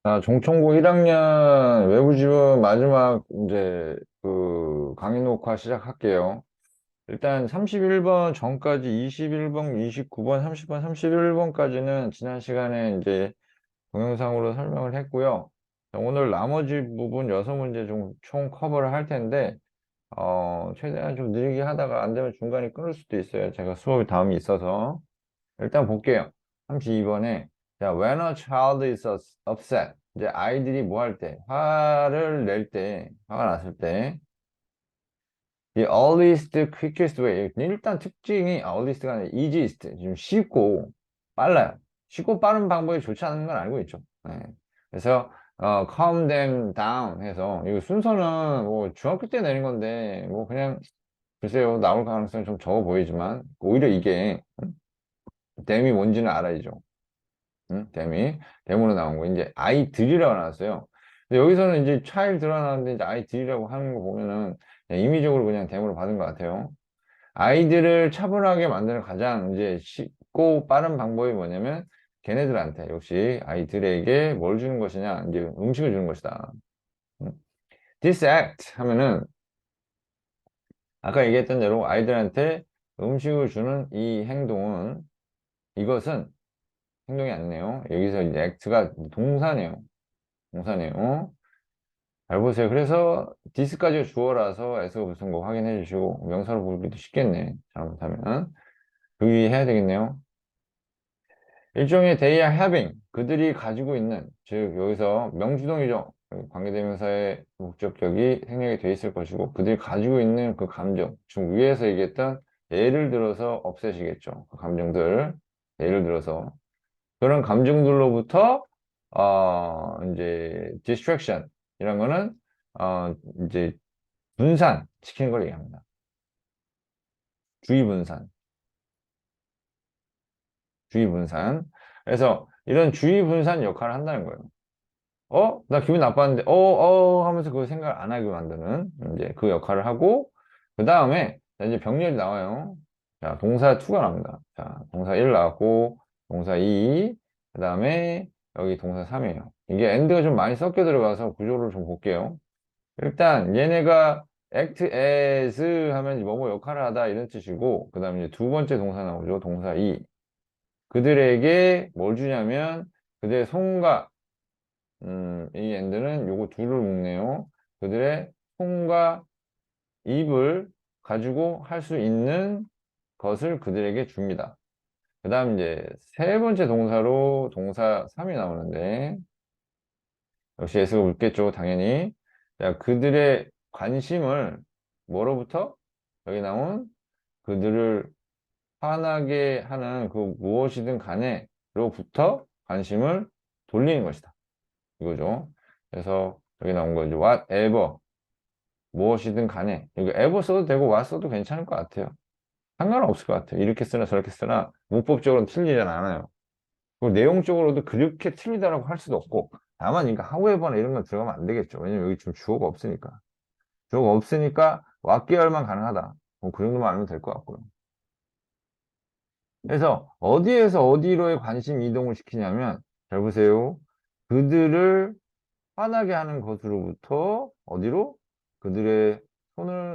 자, 종천고 1학년 외부지문 마지막 이제 그 강의 녹화 시작할게요. 일단 31번 전까지 21번, 29번, 30번, 31번까지는 지난 시간에 이제 동영상으로 설명을 했고요. 자, 오늘 나머지 부분 6문제 총 커버를 할 텐데, 최대한 좀 느리게 하다가 안 되면 중간에 끊을 수도 있어요. 제가 수업이 다음이 있어서. 일단 볼게요. 32번에 자, when a child is upset. 이제 아이들이 뭐 할 때, 화를 낼 때, 화가 났을 때 the earliest, quickest way. 일단 특징이 earliest가 아니라 easiest. 좀 쉽고 빨라요. 쉽고 빠른 방법이 좋지 않은 건 알고 있죠. 네. 그래서 calm them down 해서 이거 순서는 뭐 중학교 때 내는 건데 뭐 그냥 글쎄요 나올 가능성이 좀 적어 보이지만 오히려 이게 댐이 뭔지는 알아야죠. 응? 데모로 나온 거. 이제 아이들이라고 나왔어요. 근데 여기서는 이제 차일 드러나는데 이제 아이들이라고 하는 거 보면은 그냥 임의적으로 그냥 데모로 받은 것 같아요. 아이들을 차분하게 만드는 가장 이제 쉽고 빠른 방법이 뭐냐면 걔네들한테 역시 아이들에게 뭘 주는 것이냐 이제 음식을 주는 것이다. 응? This act 하면은 아까 얘기했던 대로 아이들한테 음식을 주는 이 행동은 이것은 행동이 아니네요. 여기서 이제 act가 동사네요. 동사네요. 잘 보세요. 그래서 디스까지가 주어라서 S가 무슨 거 확인해 주시고 명사로 부르기도 쉽겠네. 잘못하면 유의해야 되겠네요. 일종의 they are having 그들이 가지고 있는 즉 여기서 명주동이죠. 관계대명사의 목적격이 생략이 돼 있을 것이고 그들이 가지고 있는 그 감정 지금 위에서 얘기했던 예를 들어서 없애시겠죠. 그 감정들 예를 들어서 그런 감정들로부터 이제 distraction 이런 거는 이제 분산시키는 걸 얘기합니다. 주의 분산, 주의 분산. 그래서 이런 주의 분산 역할을 한다는 거예요. 나 기분 나빴는데, 하면서 그 생각을 안 하게 만드는 이제 그 역할을 하고, 그 다음에 이제 병렬이 나와요. 자, 동사 2가 나옵니다. 자, 동사 1 나왔고, 동사 2, 그 다음에 여기 동사 3이에요. 이게 엔드가 좀 많이 섞여 들어가서 구조를 좀 볼게요. 일단 얘네가 act as 하면 뭐뭐 역할을 하다 이런 뜻이고, 그 다음에 이제 두 번째 동사 나오죠. 동사 2. 그들에게 뭘 주냐면, 그들의 손과 이 엔드는 요거 둘을 묶네요. 그들의 손과 입을 가지고 할 수 있는 것을 그들에게 줍니다. 그 다음 이제 세 번째 동사로 동사 3이 나오는데, 역시 S가 묻겠죠, 당연히. 자, 그들의 관심을 뭐로부터? 여기 나온 그들을 화나게 하는 그 무엇이든 간에로부터 관심을 돌리는 것이다. 이거죠. 그래서 여기 나온 거죠. whatever. 무엇이든 간에. 이거 ever 써도 되고 what 써도 괜찮을 것 같아요. 상관은 없을 것 같아요. 이렇게 쓰나 저렇게 쓰나 문법적으로는 틀리진 않아요. 그리고 내용적으로도 그렇게 틀리다라고 할 수도 없고 다만 그러니까 however나 이런 건 들어가면 안 되겠죠. 왜냐면 여기 지금 주어가 없으니까. 주어가 없으니까 what 계열만 가능하다. 그 정도만 알면 될 것 같고요. 그래서 어디에서 어디로의 관심 이동을 시키냐면 잘 보세요. 그들을 화나게 하는 것으로부터 어디로? 그들의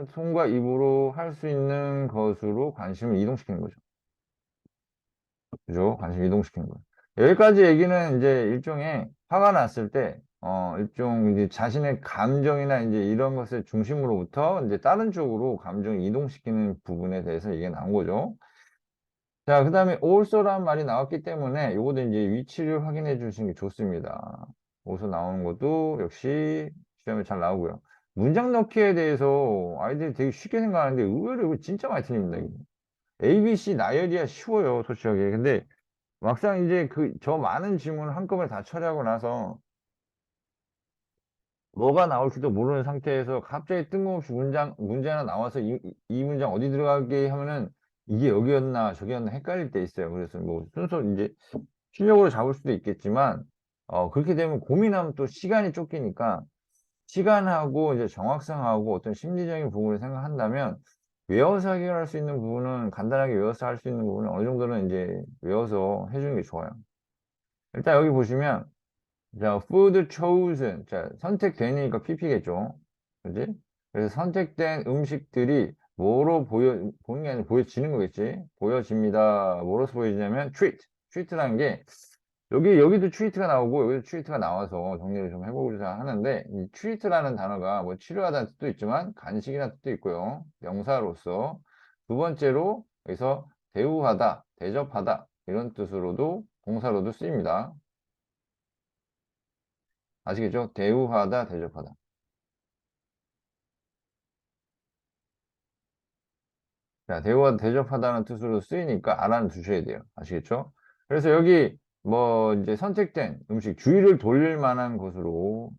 손과 입으로 할 수 있는 것으로 관심을 이동시키는 거죠. 그죠? 관심 이동시키는 거예요. 여기까지 얘기는 이제 일종의 화가 났을 때, 일종 이제 자신의 감정이나 이제 이런 것을 중심으로부터 이제 다른 쪽으로 감정을 이동시키는 부분에 대해서 얘기가 나온 거죠. 자, 그 다음에 also라는 말이 나왔기 때문에 요것도 이제 위치를 확인해 주시는 게 좋습니다. also 나오는 것도 역시 시험에 잘 나오고요. 문장 넣기에 대해서 아이들이 되게 쉽게 생각하는데 의외로 이거 진짜 많이 틀립니다. 이거. A, B, C 나열이야 쉬워요, 솔직하게. 근데 막상 이제 저 많은 질문을 한꺼번에 다 처리하고 나서 뭐가 나올지도 모르는 상태에서 갑자기 뜬금없이 문제 하나 나와서 이 문장 어디 들어가게 하면은 이게 여기였나 저기였나 헷갈릴 때 있어요. 그래서 뭐 순서 이제 실력으로 잡을 수도 있겠지만, 그렇게 되면 고민하면 또 시간이 쫓기니까 시간하고 이제 정확성하고 어떤 심리적인 부분을 생각한다면 외워서 해결할 수 있는 부분은 간단하게 외워서 할 수 있는 부분은 어느 정도는 이제 외워서 해주는 게 좋아요. 일단 여기 보시면 자, food chosen. 자, 선택되니까 PP겠죠. 그지? 그래서 선택된 음식들이 뭐로 보는 게 아니라 보여지는 거겠지? 보여집니다. 뭐로서 보여지냐면 treat. treat라는 게 여기도 treat가 나오고 여기도 treat가 나와서 정리를 좀 해보고자 하는데 이 treat라는 단어가 뭐 치료하다는 뜻도 있지만 간식이라는 뜻도 있고요. 명사로서 두 번째로 여기서 대우하다, 대접하다 이런 뜻으로도 동사로도 쓰입니다. 아시겠죠? 대우하다, 대접하다. 자, 대우하다, 대접하다는 뜻으로 쓰이니까 알아두셔야 돼요. 아시겠죠? 그래서 여기 뭐 이제 선택된 음식, 주의를 돌릴 만한 것으로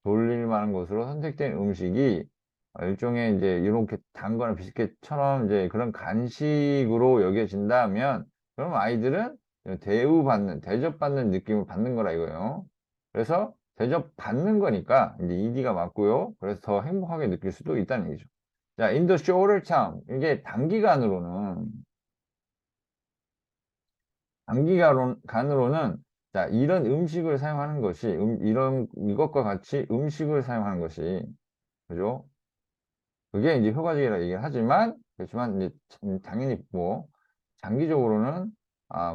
선택된 음식이 일종의 이제 이렇게 단 거나 비스켓처럼 이제 그런 간식으로 여겨진다면 그럼 아이들은 대우받는, 대접받는 느낌을 받는 거라 이거예요. 그래서 대접받는 거니까 이제 ED가 맞고요. 그래서 더 행복하게 느낄 수도 있다는 얘기죠. 자, in the shorter term. 이게 단기간으로는, 자, 이런 음식을 사용하는 것이, 이것과 같이 음식을 사용하는 것이, 그죠? 그게 이제 효과적이라고 얘기를 하지만, 그렇지만, 이제, 당연히 뭐, 장기적으로는,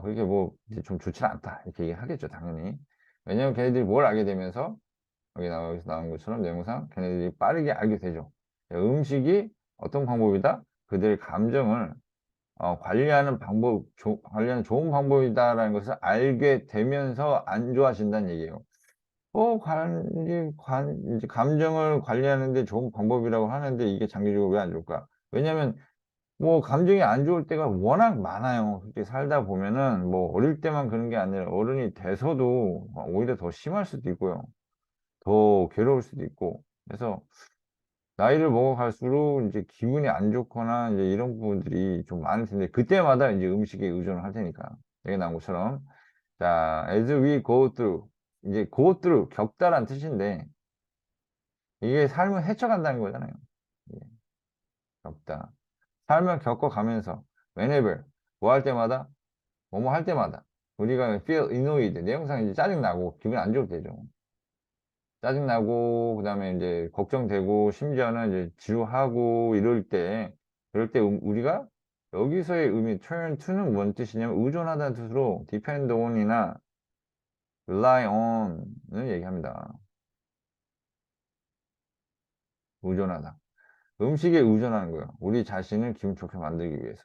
그렇게 뭐, 이제 좀 좋지 않다. 이렇게 얘기를 하겠죠, 당연히. 왜냐면 걔네들이 뭘 알게 되면서, 여기서 나온 것처럼 내용상 걔네들이 빠르게 알게 되죠. 음식이 어떤 방법이다? 그들의 감정을 관리하는 관리하는 좋은 방법이다라는 것을 알게 되면서 안 좋아진다는 얘기예요. 이제 감정을 관리하는데 좋은 방법이라고 하는데 이게 장기적으로 왜 안 좋을까? 왜냐면 뭐 감정이 안 좋을 때가 워낙 많아요. 그렇게 살다 보면은 뭐 어릴 때만 그런 게 아니라 어른이 돼서도 오히려 더 심할 수도 있고요. 더 괴로울 수도 있고. 그래서 나이를 먹어갈수록 이제 기분이 안 좋거나 이제 이런 부분들이 좀 많을 텐데 그때마다 이제 음식에 의존을 할 테니까 여기 나온 것처럼 자 as we go through 이제 go through 겪다란 뜻인데 이게 삶을 헤쳐간다는 거잖아요. 예, 겪다 삶을 겪어가면서 whenever 뭐 할 때마다 뭐뭐 할 때마다 우리가 feel annoyed 내용상 이제 짜증나고 기분 안 좋을 때죠. 짜증나고, 그 다음에 이제 걱정되고, 심지어는 이제 지루하고, 그럴 때 우리가 여기서의 의미, turn to는 뭔 뜻이냐면 의존하다는 뜻으로 depend on이나 rely on을 얘기합니다. 의존하다. 음식에 의존하는 거예요. 우리 자신을 기분 좋게 만들기 위해서.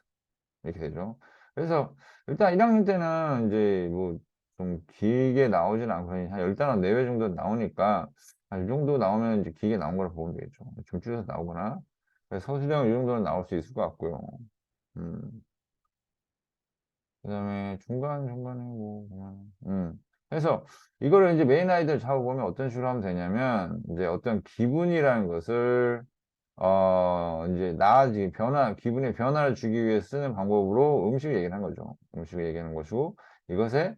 이렇게 되죠. 그래서 일단 1학년 때는 이제 뭐 좀 길게 나오진 않고 한 10단원 내외 정도 나오니까 이 정도 나오면 이제 길게 나온 거라 보면 되겠죠. 좀 줄여서 나오거나. 그래서 서술형 이 정도는 나올 수 있을 것 같고요. 음. 그다음에 중간에 뭐 보면 그래서 이거를 이제 메인 아이들 잡아보면 어떤 식으로 하면 되냐면 이제 어떤 기분이라는 것을 이제 기분의 변화를 주기 위해 쓰는 방법으로 음식을 얘기를 한 거죠. 음식을 얘기하는 것이고, 이것의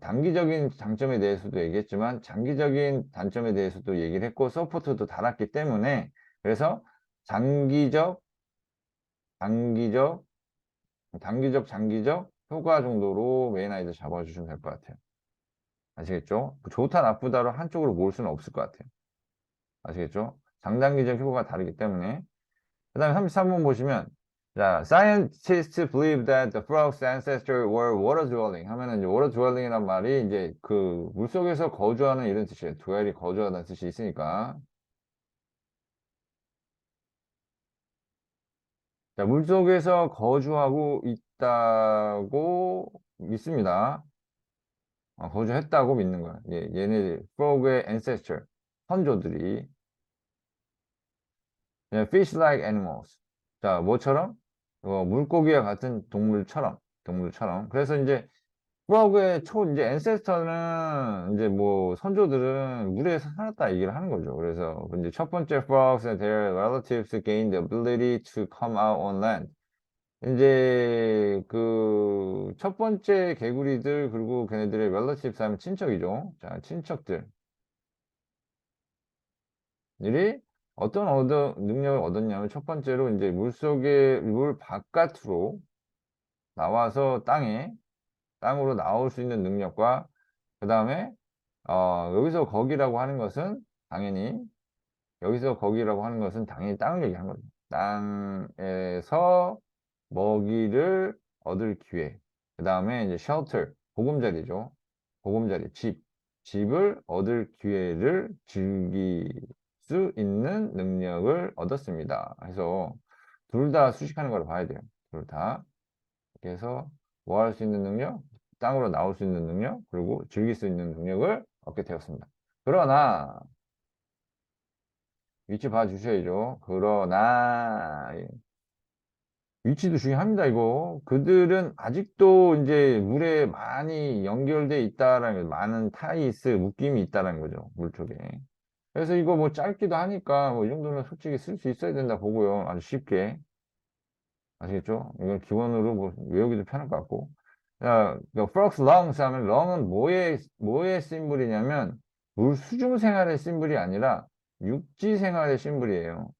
단기적인 장점에 대해서도 얘기했지만, 장기적인 단점에 대해서도 얘기를 했고, 서포트도 달았기 때문에, 그래서 장기적, 단기적, 장기적 효과 정도로 메인 아이들 잡아주시면 될 것 같아요. 아시겠죠? 좋다, 나쁘다로 한쪽으로 모을 수는 없을 것 같아요. 아시겠죠? 장단기적 효과가 다르기 때문에. 그 다음에 33번 보시면, 자, scientists believe that the frog's ancestors were water dwelling 하면은 이제 water dwelling이란 말이 이제 그 물속에서 거주하는 이런 뜻이에요. dwell이 거주하다는 뜻이 있으니까. 자, 물속에서 거주하고 있다고 믿습니다. 거주했다고 믿는 거야. 얘네들, frog의 ancestor, 선조들이. fish-like animals. 자, 뭐처럼? 물고기와 같은 동물처럼. 그래서 이제 프로그의 이제 엔세스터는 이제 뭐 선조들은 물에서 살았다 얘기를 하는 거죠. 그래서 이제 첫 번째 frogs and their relatives gained the ability to come out on land. 이제 그 첫 번째 개구리들 그리고 걔네들의 relatives 하면 친척이죠. 자, 친척들이 어떤 능력을 얻었냐면 첫 번째로 이제 물 바깥으로 나와서 땅으로 나올 수 있는 능력과 그 다음에 여기서 거기라고 하는 것은 당연히 여기서 거기라고 하는 것은 당연히 땅을 얘기하는 거죠. 땅에서 먹이를 얻을 기회. 그 다음에 이제 shelter, 보금자리죠. 보금자리, 집. 집을 얻을 기회를 즐길 수 있는 능력을 얻었습니다. 그래서 둘 다 수식하는 걸 봐야 돼요. 둘 다. 그래서 뭐 할 수 있는 능력? 땅으로 나올 수 있는 능력, 그리고 즐길 수 있는 능력을 얻게 되었습니다. 그러나 위치 봐주셔야죠. 그러나 위치도 중요합니다. 이거 그들은 아직도 이제 물에 많이 연결돼 있다라는 거죠. 많은 타이스 묶임이 있다라는 거죠. 물 쪽에. 그래서 이거 뭐 짧기도 하니까 뭐 이 정도는 솔직히 쓸 수 있어야 된다 보고요. 아주 쉽게. 아시겠죠? 이건 기본으로 뭐 외우기도 편할 것 같고. 자, 그 frogs lungs 하면 lung은 뭐의 심볼이냐면 물 수중 생활의 심볼이 아니라 육지 생활의 심볼이에요.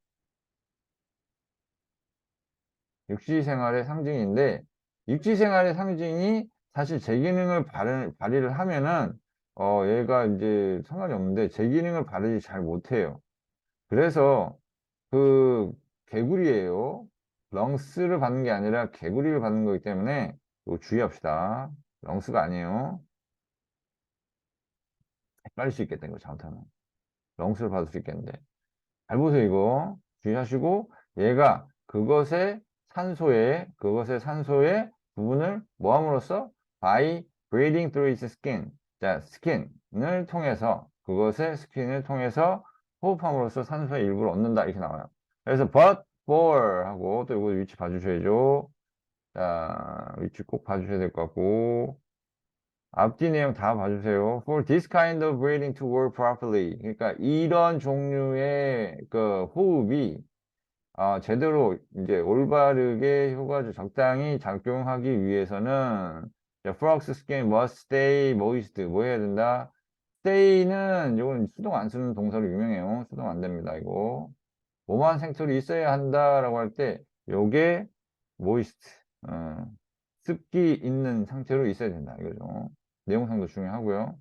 육지 생활의 상징인데 육지 생활의 상징이 사실 제 기능을 발휘를 하면은 얘가 이제 상관이 없는데 제 기능을 발휘 잘 못해요. 그래서 그 개구리예요. 렁스를 받는 게 아니라 개구리를 받는 거기 때문에 이거 주의합시다. 렁스가 아니에요. 헷갈릴 수 있겠다 이거 잘못하면. 렁스를 받을 수 있겠는데. 잘 보세요 이거. 주의하시고 얘가 그것의 산소의 부분을 뭐 함으로써 by breathing through its skin. 자, 스킨을 통해서 그것의 스킨을 통해서 호흡함으로써 산소의 일부를 얻는다 이렇게 나와요. 그래서 but for 하고 또 이거 위치 봐주셔야죠. 자, 위치 꼭 봐주셔야 될 것 같고 앞뒤 내용 다 봐주세요. For this kind of breathing to work properly. 그러니까 이런 종류의 그 호흡이 제대로 이제 올바르게 효과를 적당히 작용하기 위해서는 the frog's skin must stay moist. 뭐 해야 된다? stay는 이건 수동 안 쓰는 동사로 유명해요. 수동 안 됩니다. 이거 몸한 생철이 있어야 한다라고 할 때 요게 moist. 습기 있는 상태로 있어야 된다. 이거죠. 내용상도 중요하고요.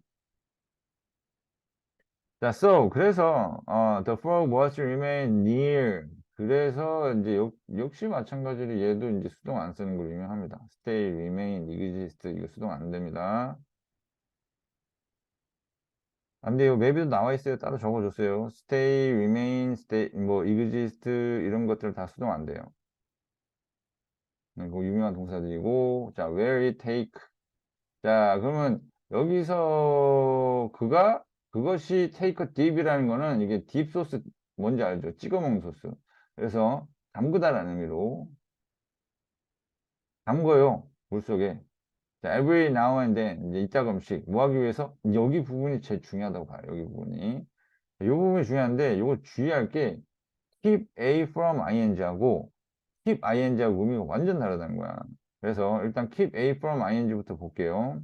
자, 그래서 the frog must remain near. 그래서 이제 역시 마찬가지로 얘도 이제 수동 안 쓰는 걸로 유명합니다. stay, remain, exist 이거 수동 안 됩니다. 안 돼요. 맵에도 나와 있어요. 따로 적어줬어요. stay, remain, stay, 뭐 exist 이런 것들 다 수동 안 돼요. 이거 유명한 동사들이고, 자, where it take. 자, 그러면 여기서 그것이 take a dip이라는 거는 이게 딥 소스 뭔지 알죠? 찍어 먹는 소스. 그래서 담그다라는 의미로 담궈요. 물속에. 자, every now and then 이제 이따금씩 뭐 하기 위해서 여기 부분이 제일 중요하다고 봐요. 여기 부분이. 이 부분이 중요한데 이거 주의할 게 keep A from ing하고 keep ing하고 의미가 완전 다르다는 거야. 그래서 일단 keep A from ing부터 볼게요.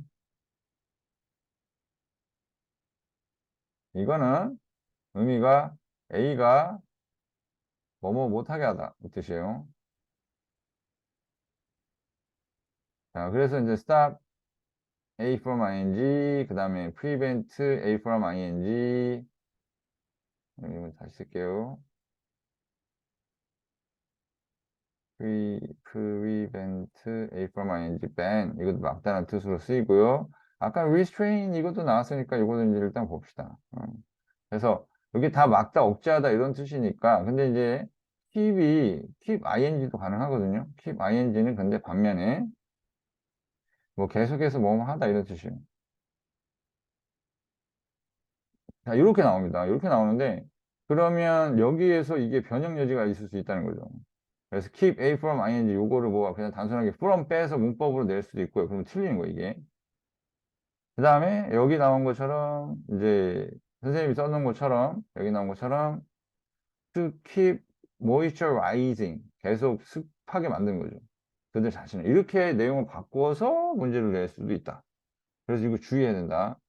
이거는 의미가 A가 뭐뭐 못하게 하다 이 뜻이에요. 자, 그래서 이제 stop A from ing 그 다음에 prevent A from ing 이거 다시 쓸게요. prevent A from ing ban 이것도 막다른 뜻으로 쓰이고요. 아까 restrain 이것도 나왔으니까 이거도 이제 일단 봅시다. 그래서 여기 다 막다 억제하다 이런 뜻이니까 근데 이제 keep ing도 가능하거든요. keep ing는 근데 반면에 뭐 계속해서 뭐뭐 하다 이런 뜻이에요. 자, 이렇게 나옵니다. 이렇게 나오는데 그러면 여기에서 이게 변형 여지가 있을 수 있다는 거죠. 그래서 keep A from ing 요거를 뭐 그냥 단순하게 from 빼서 문법으로 낼 수도 있고요. 그러면 틀리는 거예요, 이게. 그 다음에 여기 나온 것처럼 이제 선생님이 써놓은 것처럼 여기 나온 것처럼 to keep moisturizing 계속 습하게 만드는 거죠. 그들 자신을 이렇게 내용을 바꾸어서 문제를 낼 수도 있다. 그래서 이거 주의해야 된다.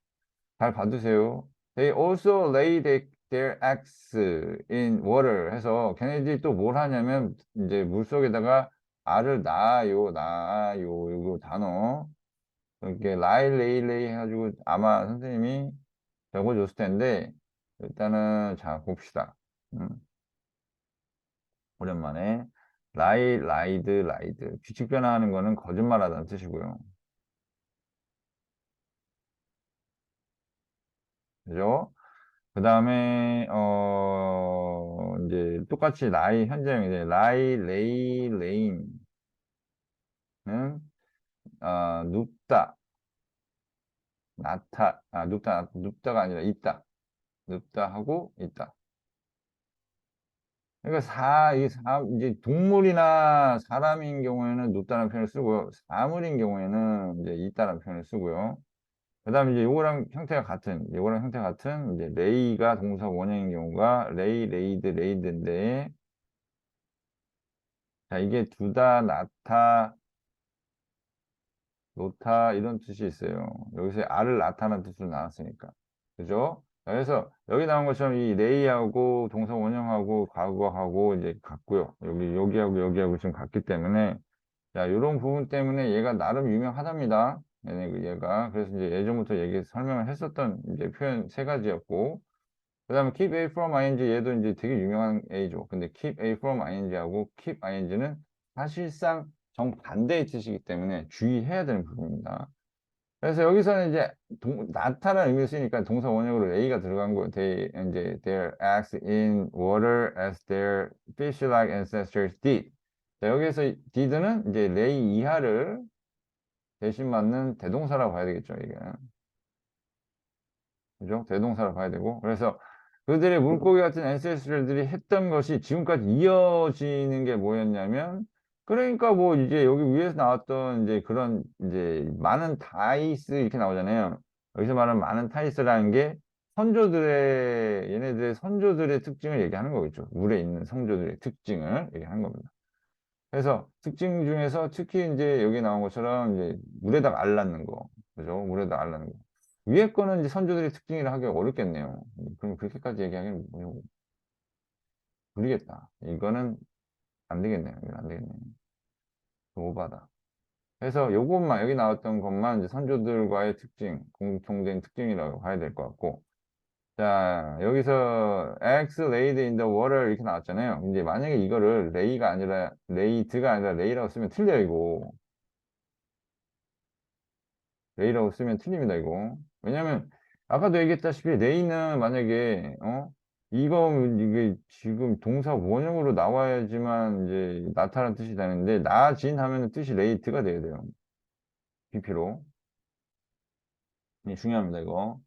잘 봐두세요. They also lay their eggs in water 해서 걔네들이 또 뭘 하냐면 이제 물속에다가 알을 낳아요, 낳아요. 이거 단어. 이렇게 라이, 레이, 레이 해가지고 아마 선생님이 적어줬을 텐데, 일단은, 자, 봅시다. 음, 오랜만에. 라이, 라이드, 라이드. 규칙 변화하는 거는 거짓말하다는 뜻이고요. 그죠? 그 다음에, 이제 똑같이 라이, 현재형이제 라이, 레이, 레인은, 눕다, 눕다가 아니라 있다. 눕다 하고 있다. 그러니까 이제 동물이나 사람인 경우에는 눕다는 표현을 쓰고요. 사물인 경우에는 이제 있다는 표현을 쓰고요. 그 다음에 이제 요거랑 형태가 같은, 이제 레이가 동사 원형인 경우가 레이, 레이드, 레이드인데, 자, 이게 두다, 나타, 놓다, 이런 뜻이 있어요. 여기서 알을 나타라는 뜻으로 나왔으니까. 그죠? 그래서 여기 나온 것처럼 이 레이하고 동사 원형하고 과거하고 이제 같고요. 여기하고 여기하고 지금 같기 때문에, 자, 이런 부분 때문에 얘가 나름 유명하답니다. 얘가. 그래서 이제 예전부터 설명을 했었던 이제 표현 세 가지였고, 그 다음에 keep A from ing 얘도 이제 되게 유명한 A죠. 근데 keep A from ing하고 keep ing는 사실상 정반대의 뜻이기 때문에 주의해야 되는 부분입니다. 그래서 여기서는 이제 나타라는 의미를 쓰니까 동사 원형으로 A가 들어간 거, their eggs in water as their fish-like ancestors did. 자, 여기서 did는 이제 레이 이하를 대신 맞는 대동사라고 봐야 되겠죠, 이게. 그죠? 대동사로 봐야 되고. 그래서 그들의 물고기 같은 엔세스들이 했던 것이 지금까지 이어지는 게 뭐였냐면, 그러니까 뭐 이제 여기 위에서 나왔던 이제 그런 이제 많은 타이스 이렇게 나오잖아요. 여기서 말하는 많은 타이스라는 게 얘네들의 선조들의 특징을 얘기하는 거겠죠. 물에 있는 선조들의 특징을 얘기하는 겁니다. 그래서 특징 중에서 특히 이제 여기 나온 것처럼 이제 물에다가 알 낳는 거. 그죠? 물에다가 알 낳는 거. 위에 거는 이제 선조들의 특징이라 하기 어렵겠네요. 그럼 그렇게까지 얘기하기는 모르겠다. 이거는 안 되겠네요. 이건 안 되겠네요. 오바다. 그래서 요것만, 여기 나왔던 것만 이제 선조들과의 특징, 공통된 특징이라고 봐야 될 것 같고. 자, 여기서 X laid in the water 이렇게 나왔잖아요. 이제 만약에 이거를 레이드가 아니라 레이라고 쓰면 틀려요, 이거. 레이라고 쓰면 틀립니다, 이거. 왜냐면, 아까도 얘기했다시피, 레이는 만약에, 이게 지금 동사 원형으로 나와야지만 이제 나타나는 뜻이 되는데, 나진 하면 뜻이 레이트가 돼야 돼요. BP로. 중요합니다, 이거.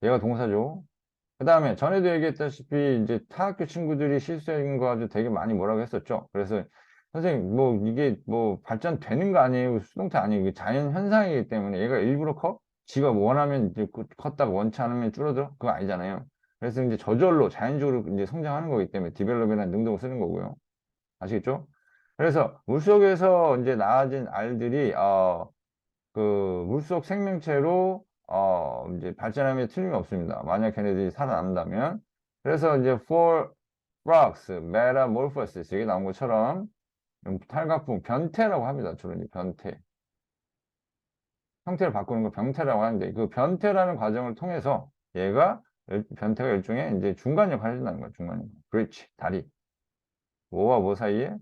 얘가 동사죠. 그 다음에 전에도 얘기했다시피 이제 타학교 친구들이 실수한 거 아주 되게 많이 뭐라고 했었죠. 그래서 선생님 뭐 이게 뭐 발전되는 거 아니에요? 수동태 아니에요? 이게 자연 현상이기 때문에 얘가 일부러 커? 지가 원하면 이제 컸다가 원치 않으면 줄어들어? 그거 아니잖아요. 그래서 이제 저절로 자연적으로 이제 성장하는 거기 때문에 디벨롭이라는 능동을 쓰는 거고요. 아시겠죠? 그래서 물속에서 이제 나아진 알들이 물속 생명체로 이제 발전함에 틀림이 없습니다. 만약 걔네들이 살아남는다면. 그래서 이제 for frogs, metamorphosis 여기 나온 것처럼 탈각풍, 변태라고 합니다. 주로 이제 변태. 형태를 바꾸는 거 변태라고 하는데 그 변태라는 과정을 통해서 변태가 일종의 이제 중간 역할을 해준다는 거예요. 중간 역할. 그렇지. 다리. 뭐와 뭐 사이에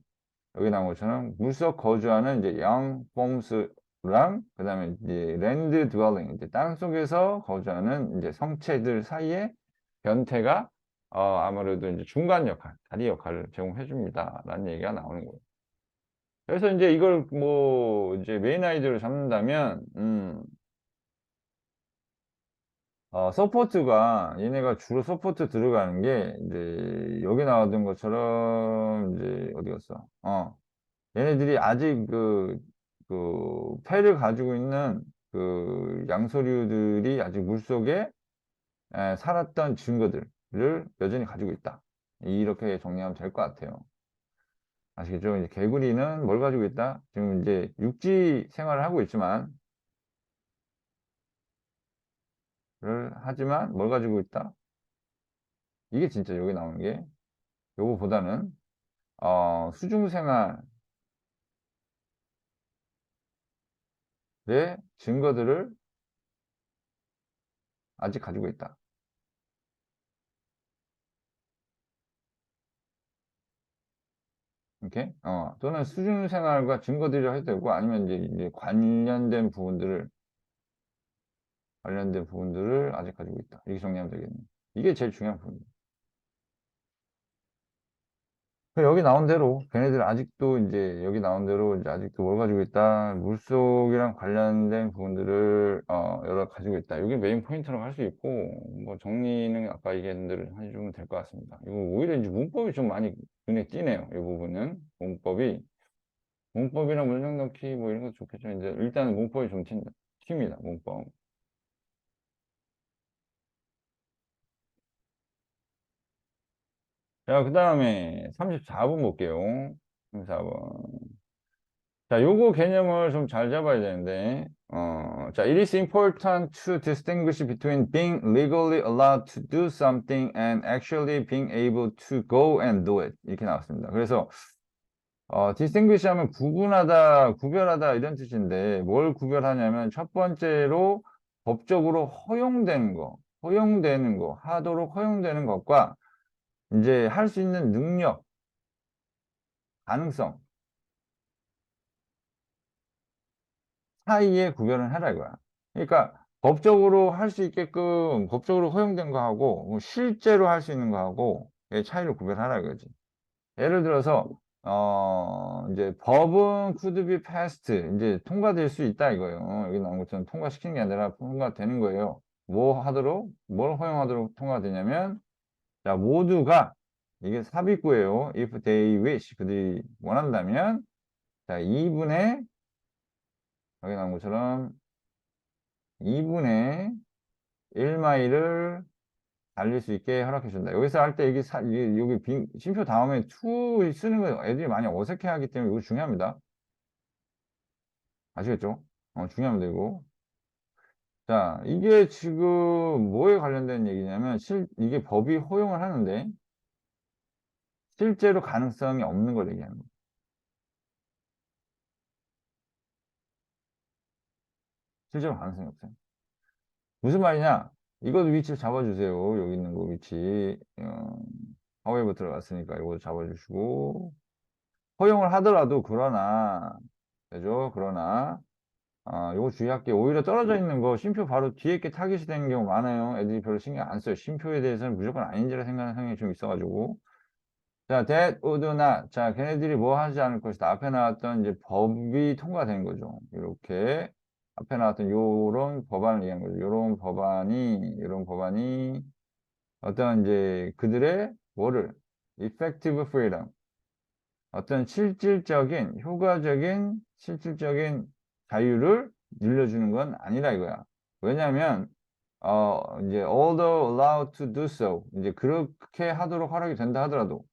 여기 나온 것처럼 물속 거주하는 이제 양 폼스랑 그다음에 이제 랜드 드웰링 이제 땅 속에서 거주하는 이제 성체들 사이에 변태가 아무래도 이제 중간 역할, 다리 역할을 제공해 줍니다라는 얘기가 나오는 거예요. 그래서 이제 이걸 뭐 이제 메인 아이디어를 잡는다면 서포트가 얘네가 주로 서포트 들어가는 게 이제 여기 나왔던 것처럼 이제 어디 갔어? 얘네들이 아직 폐를 가지고 있는 그 양서류들이 아직 물속에 살았던 증거들을 여전히 가지고 있다. 이렇게 정리하면 될 것 같아요. 아시겠죠? 이제 개구리는 뭘 가지고 있다? 지금 이제 육지 생활을 하고 있지만, 하지만 뭘 가지고 있다? 이게 진짜 여기 나오는 게, 요거보다는, 수중 생활에 증거들을 아직 가지고 있다. 이렇게 또는 수중 생활과 증거들이라 해도 되고 아니면 이제 관련된 부분들을 아직 가지고 있다. 이렇게 정리하면 되겠네. 이게 제일 중요한 부분이에요. 여기 나온 대로 걔네들 아직도 이제 여기 나온 대로 이제 아직도 뭘 가지고 있다. 물속이랑 관련된 부분들을 여러 가지고 있다. 이게 메인 포인트라고 할 수 있고 뭐 정리는 아까 얘기한 대로 해주면 될 것 같습니다. 이거 오히려 이제 문법이 좀 많이 눈에 띄네요. 이 부분은 문법이랑 문장 넣기 뭐 이런 것도 좋겠죠. 이제 일단은 문법이 좀 튑니다. 문법. 자, 그 다음에 34번 볼게요. 34번. 자, 요거 개념을 좀 잘 잡아야 되는데, 자, it is important to distinguish between being legally allowed to do something and actually being able to go and do it. 이렇게 나왔습니다. 그래서, distinguish 하면 구분하다, 구별하다 이런 뜻인데, 뭘 구별하냐면 첫 번째로 법적으로 하도록 허용되는 것과 이제 할 수 있는 능력, 가능성 사이에 구별을 해라 이거야. 그러니까 법적으로 할 수 있게끔 법적으로 허용된 거하고 뭐 실제로 할 수 있는 거하고 의 차이를 구별하라 이거지. 예를 들어서 이제 법은 could be passed 이제 통과될 수 있다 이거예요. 여기 나온 것처럼 통과시키는 게 아니라 통과되는 거예요. 뭘 허용하도록 통과되냐면 자 모두가 이게 삽입구예요. if they wish 그들이 원한다면 자 2분의 여기 나온 것처럼 2분의 1마일을 달릴 수 있게 허락해 준다. 여기서 할 때 여기 쉼표 다음에 to 쓰는 거 애들이 많이 어색해 하기 때문에 이거 중요합니다. 아시겠죠? 중요합니다, 이거. 자, 이게 지금 뭐에 관련된 얘기냐면, 이게 법이 허용을 하는데, 실제로 가능성이 없는 걸 얘기하는 거예요. 실제로 가능성이 없어요. 무슨 말이냐? 이것도 위치를 잡아주세요. 여기 있는 거 위치. 하웨이버 들어갔으니까 이거 잡아주시고. 허용을 하더라도 그러나 되죠. 그러나 요거 주의할게. 오히려 떨어져 있는 거 쉼표 바로 뒤에 게 타깃이 되는 경우 많아요. 애들이 별로 신경 안 써요. 쉼표에 대해서는 무조건 아닌지라 생각하는 성향이 좀 있어가지고. 자, that would not. 자, 걔네들이 뭐 하지 않을 것이다. 앞에 나왔던 이제 법이 통과된 거죠. 이렇게 앞에 나왔던 요런 법안을 얘기한 거죠. 요런 법안이 어떤 이제 그들의 뭐를 effective freedom 어떤 실질적인 자유를 늘려주는 건 아니라 이거야. 왜냐하면 이제 although allowed to do so 이제 그렇게 하도록 허락이 된다 하더라도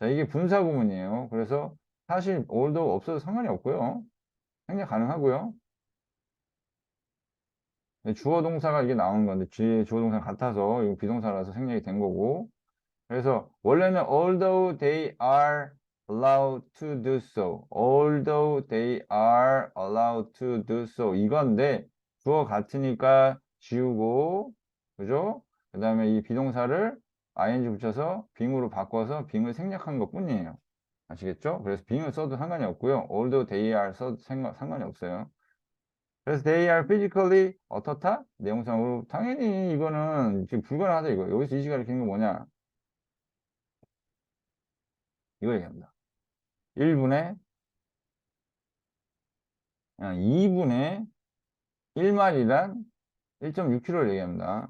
자 이게 분사 구문이에요. 그래서 사실 although 없어도 상관이 없고요. 생략 가능하고요. 주어 동사가 이게 나오는 건데 뒤에 주어 동사가 같아서 이거 비동사라서 생략이 된 거고 그래서 원래는 although they are allowed to do so, although they are allowed to do so 이건데 주어 같으니까 지우고 그죠? 그 다음에 이 비동사를 ing 붙여서 빙으로 바꿔서 빙을 생략한 것 뿐이에요. 아시겠죠? 그래서 빙을 써도 상관이 없고요. although they are 써도 상관이 없어요. 그래서 they are physically 어떻다? 내용상으로 당연히 이거는 지금 불가능하다 이거. 여기서 이 시간을 가리키는 건 뭐냐? 이거 얘기합니다. 1분의 2분의 1마리란 1.6km를 얘기합니다.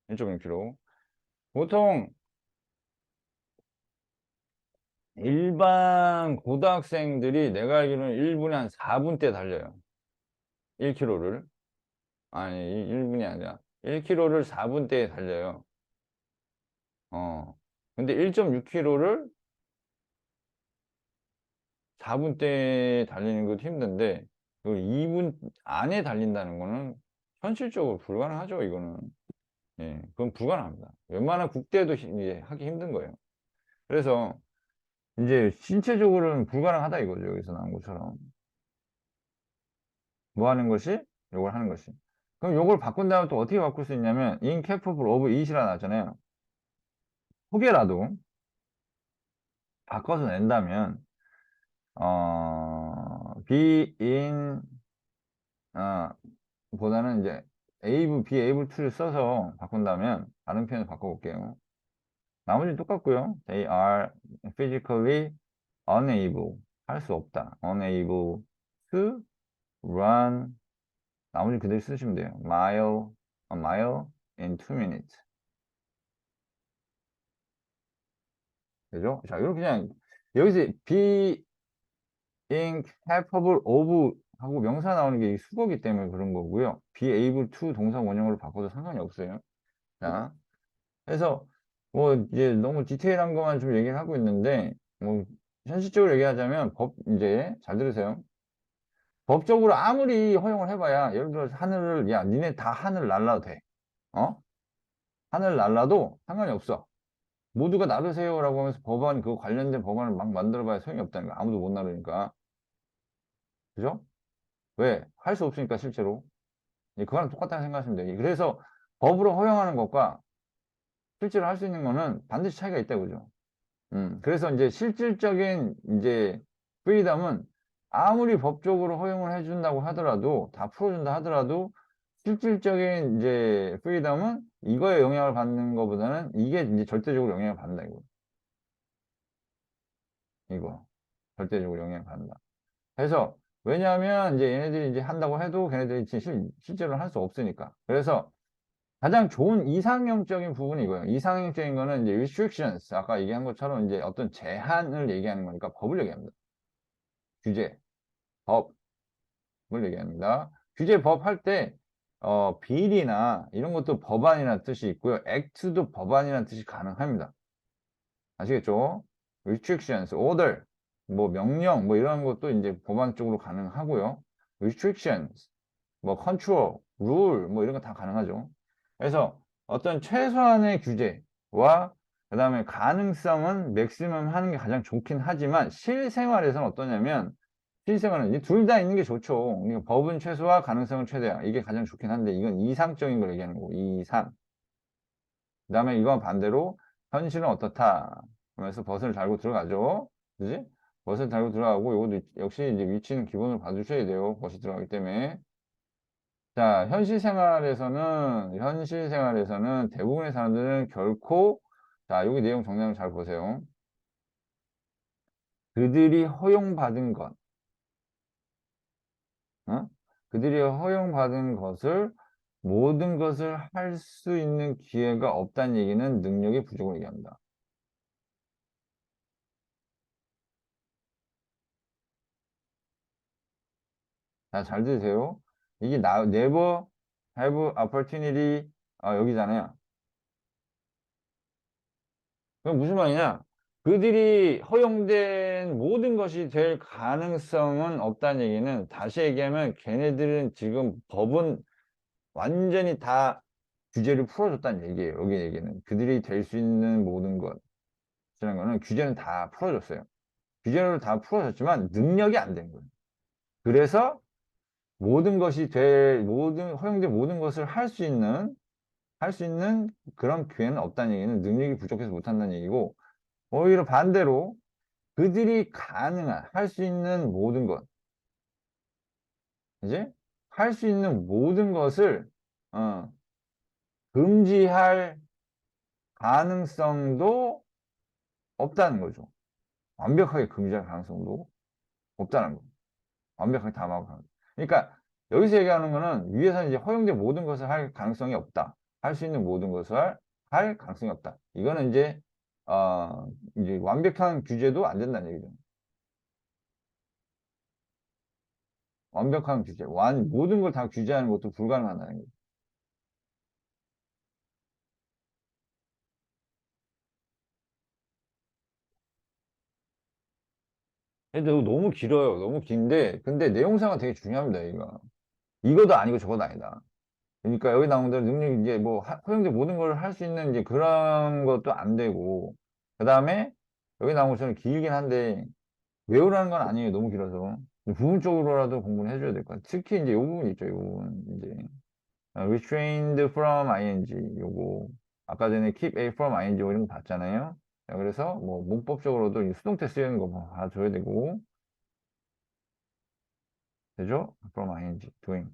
1.6km. 보통 일반 고등학생들이 내가 알기로는 1분에 한 4분대 달려요. 1km를. 아니, 1분이 아니라 1km를 4분대에 달려요. 근데 1.6km를 4분대에 달리는 것도 힘든데, 그 2분 안에 달린다는 거는 현실적으로 불가능하죠, 이거는. 예, 그건 불가능합니다. 웬만한 국대도 이제 하기 힘든 거예요. 그래서 이제 신체적으로는 불가능하다 이거죠. 여기서 나온 것처럼. 뭐 하는 것이? 요걸 하는 것이. 그럼 요걸 바꾼 다음에 또 어떻게 바꿀 수 있냐면 incapable of it이라 나왔잖아요. 혹여라도 바꿔서 낸다면 be in 어, 보다는 이제 be able to를 써서 바꾼다면 다른 표현을 바꿔볼게요. 나머지는 똑같고요. They are physically unable 할 수 없다. unable to run 나머지 그대로 쓰시면 돼요. a mile in 2 minutes. 그죠? 자, 이렇게 그냥 여기서 be incapable of 하고 명사 나오는 게 수거기 때문에 그런 거고요. be able to 동사 원형으로 바꿔도 상관이 없어요. 자, 그래서 뭐 이제 너무 디테일한 것만 좀 얘기를 하고 있는데 뭐 현실적으로 얘기하자면 이제 잘 들으세요. 법적으로 아무리 허용을 해봐야 예를 들어서 하늘을 야 니네 다 하늘 날라도 돼. 어? 하늘 날라도 상관이 없어. 모두가 나르세요라고 하면서 법안 그 관련된 법안을 막 만들어봐야 소용이 없다는 거야. 아무도 못 나르니까. 그죠? 왜? 할 수 없으니까 실제로. 그거랑 똑같다고 생각하시면 돼요. 그래서 법으로 허용하는 것과 실제로 할 수 있는 거는 반드시 차이가 있다 그죠? 그래서 이제 실질적인 이제 프리덤은 아무리 법적으로 허용을 해준다고 하더라도 다 풀어준다 하더라도 실질적인 이제 프리덤은 이거에 영향을 받는 것보다는 이게 이제 절대적으로 영향을 받는다 이거 절대적으로 영향을 받는다. 그래서 왜냐하면 이제 얘네들이 이제 한다고 해도 걔네들이 실제로 할 수 없으니까. 그래서 가장 좋은 이상형적인 부분이 이거예요. 이상형적인 거는 이제 restrictions. 아까 얘기한 것처럼 이제 어떤 제한을 얘기하는 거니까 법을 얘기합니다. 규제, 법을 얘기합니다. 규제 법 할 때, 비리나 이런 것도 법안이라는 뜻이 있고요. act도 법안이라는 뜻이 가능합니다. 아시겠죠? restrictions, order, 뭐 명령, 뭐 이런 것도 이제 법안 쪽으로 가능하고요. restrictions, 뭐 컨트롤, 룰, 뭐 이런 거 다 가능하죠. 그래서 어떤 최소한의 규제와 그다음에 가능성은 맥시멈 하는 게 가장 좋긴 하지만 실생활에서는 어떠냐면 실생활은 둘 다 있는 게 좋죠. 그러니까 법은 최소화, 가능성은 최대화. 이게 가장 좋긴 한데 이건 이상적인 걸 얘기하는 거고 이상. 그다음에 이건 반대로 현실은 어떻다. 하면서 벗을 달고 들어가죠. 그지? 벗을 달고 들어가고 이것도 역시 이제 위치는 기본으로 봐주셔야 돼요. 벗이 들어가기 때문에. 자, 현실 생활에서는 대부분의 사람들은 결코, 자, 여기 내용 정리하면 잘 보세요. 그들이 허용받은 것, 어? 그들이 허용받은 것을, 모든 것을 할 수 있는 기회가 없다는 얘기는 능력의 부족을 얘기합니다. 자, 잘 들으세요. 이게 never have opportunity, 여기잖아요. 그럼 무슨 말이냐? 그들이 허용된 모든 것이 될 가능성은 없다는 얘기는 다시 얘기하면 걔네들은 지금 법은 완전히 다 규제를 풀어줬다는 얘기예요. 여기 얘기는. 그들이 될 수 있는 모든 것이라는 거는 규제는 다 풀어줬어요. 규제를 다 풀어줬지만 능력이 안 된 거예요. 그래서 허용된 모든 것을 할 수 있는 그런 기회는 없다는 얘기는 능력이 부족해서 못한다는 얘기고 오히려 반대로 그들이 할 수 있는 모든 것, 이제 할 수 있는 모든 것을 어, 금지할 가능성도 없다는 거죠. 완벽하게 금지할 가능성도 없다는 거. 완벽하게 다 막을 가능. 그러니까 여기서 얘기하는 거는 위에서는 이제 허용된 모든 것을 할 가능성이 없다. 할 수 있는 모든 것을 할 가능성이 없다. 이거는 이제 완벽한 규제도 안 된다는 얘기죠. 완벽한 규제, 모든 걸 다 규제하는 것도 불가능하다는 거죠. 근데 이거 너무 길어요. 너무 긴데, 근데 내용상은 되게 중요합니다, 이거. 이거도 아니고 저것도 아니다. 그러니까 여기 나온 대로 능력, 이제 뭐, 허용된 모든 걸 할 수 있는 이제 그런 것도 안 되고, 그 다음에 여기 나온 것처럼 길긴 한데, 외우라는 건 아니에요. 너무 길어서. 부분적으로라도 공부를 해줘야 될 것 같아요. 특히 이제 이 부분 있죠. 이 부분 이제 restrained from ing 요거 아까 전에 keep a from ing 이런 거 봤잖아요. 자, 그래서 뭐 문법적으로도 이 수동태 쓰이는 거 봐줘야 되고 되죠? from ing doing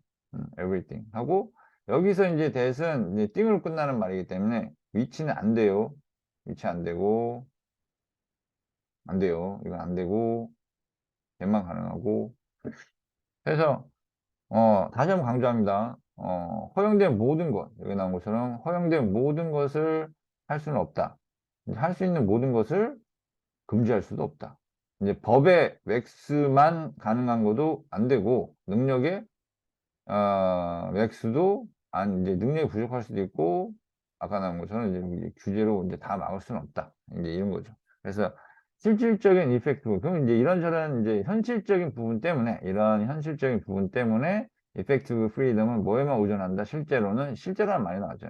everything 하고 여기서 이제 that은 이제 띵으로 끝나는 말이기 때문에 위치는 안 돼요. 위치 안 되고 안 돼요. 이건 안 되고 얘만 가능하고 그래서 다시 한번 강조합니다. 허용된 모든 것, 여기 나온 것처럼 허용된 모든 것을 할 수는 없다. 할 수 있는 모든 것을 금지할 수도 없다. 이제 법의 맥스만 가능한 것도 안 되고, 능력의, 맥스도 이제 능력이 부족할 수도 있고, 아까 나온 것처럼 이제 규제로 이제 다 막을 수는 없다. 이제 이런 거죠. 그래서 실질적인 이펙트, 그럼 이제 이런저런 이제 현실적인 부분 때문에, 이런 현실적인 부분 때문에 이펙티브 프리덤은 뭐에만 의존한다? 실제로는 많이 나왔죠.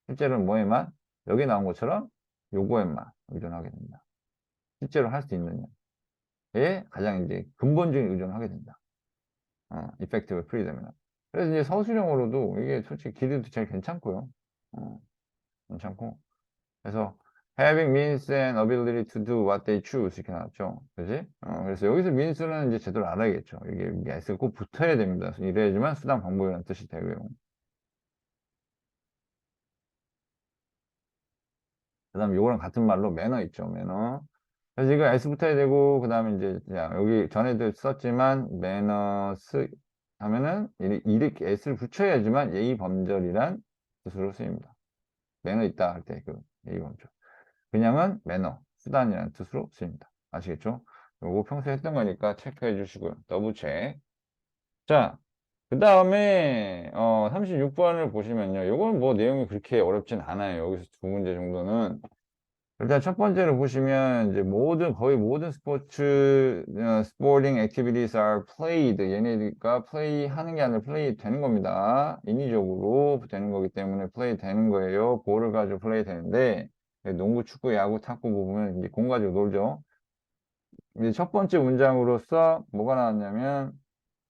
실제로는 뭐에만? 여기 나온 것처럼 요거에만 의존하게 된다. 실제로 할 수 있느냐에 가장 이제 근본적인 의존을 하게 된다. 이펙티브 프리덤이나. 그래서 이제 서술형으로도 이게 솔직히 길이도 제일 괜찮고요. 괜찮고. 그래서 having means and ability to do what they choose 이렇게 나왔죠. 그지? 그래서 여기서 means는 이제 제대로 알아야겠죠. 이게 s가 꼭 붙어야 됩니다. 이래야지만 수단 방법이라는 뜻이 되고요. 그 다음에 요거랑 같은 말로 매너 있죠. 매너. 그래서 이거 s 붙어야 되고 그 다음에 이제 여기 전에도 썼지만 매너스 하면은 이렇게 s를 붙여야지만 예의 범절이란 뜻으로 쓰입니다. 매너 있다 할 때 그 예의 범절. 그냥은 매너, 수단이라는 뜻으로 쓰입니다. 아시겠죠? 요거 평소에 했던 거니까 체크해 주시고요. 더블 체크. 자, 그 다음에 36번을 보시면요. 요건 뭐 내용이 그렇게 어렵진 않아요. 여기서 두 문제 정도는. 일단 첫 번째로 보시면 이제 거의 모든 스포팅 액티비티스 are played. 얘네가 플레이 하는 게 아니라 플레이 되는 겁니다. 인위적으로 되는 거기 때문에 플레이 되는 거예요. 볼을 가지고 플레이 되는데 농구, 축구, 야구, 탁구 보면 이제 공 가지고 놀죠. 이제 첫 번째 문장으로서 뭐가 나왔냐면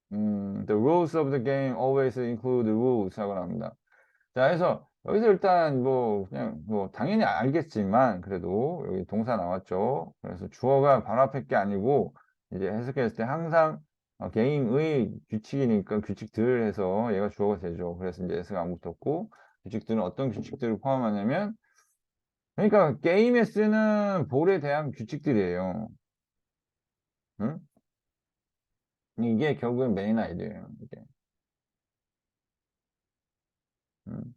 the rules of the game always include rules 하고 나옵니다. 자, 해서 여기서 일단 뭐 그냥 뭐 당연히 알겠지만 그래도 여기 동사 나왔죠. 그래서 주어가 바로 앞에 게 아니고 이제 해석했을 때 항상 게임의 규칙이니까 규칙들 해서 얘가 주어가 되죠. 그래서 이제 S가 안 붙었고 규칙들은 어떤 규칙들을 포함하냐면 그러니까 게임에 쓰는 볼에 대한 규칙들이에요. 응? 이게 결국엔 메인 아이디어예요. 이게. 음.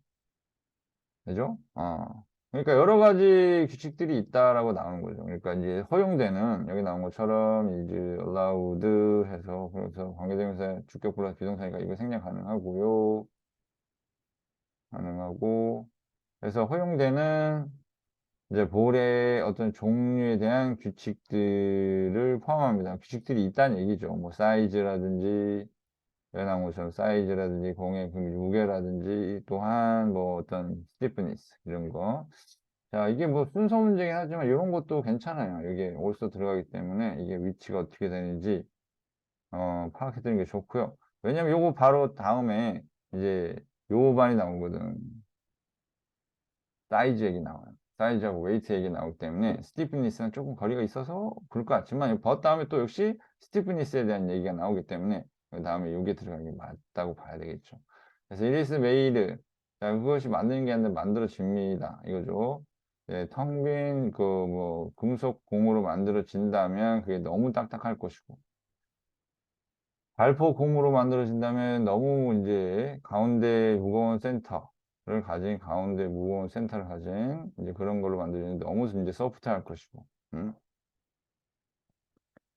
그죠? 그러니까 여러 가지 규칙들이 있다라고 나오는 거죠. 그러니까 이제 허용되는 여기 나온 것처럼 이제 allowed 해서 그래서 관계대명사 주격 플러스 비동사니까 이거 생략 가능하고요. 가능하고 그래서 허용되는 이제 볼의 어떤 종류에 대한 규칙들을 포함합니다. 규칙들이 있다는 얘기죠. 뭐 사이즈라든지 연한 것처럼 사이즈라든지 공의 그 무게라든지 또한 뭐 어떤 스티프니스 이런 거. 자, 이게 뭐 순서 문제긴 하지만 이런 것도 괜찮아요. 이게 어디서 들어가기 때문에 이게 위치가 어떻게 되는지 파악해두는 게 좋고요. 왜냐면 요거 바로 다음에 이제 요 반이 나오거든. 사이즈 얘기 나와요. 사이즈하고 웨이트 얘기 나오기 때문에 스티프니스는 조금 거리가 있어서 그럴 것 같지만 버 다음에 또 역시 스티프니스에 대한 얘기가 나오기 때문에 그 다음에 요게 들어가는 게 맞다고 봐야 되겠죠. 그래서 it is made. 자, 그것이 만드는 게 아니라 만들어집니다. 이거죠. 네, 텅 빈 그 뭐 금속 공으로 만들어진다면 그게 너무 딱딱할 것이고 발포 공으로 만들어진다면 너무 이제 가운데 무거운 센터를 가진 가운데 무거운 센터를 가진 이제 그런 걸로 만들어지는데 너무 이제 소프트할 것이고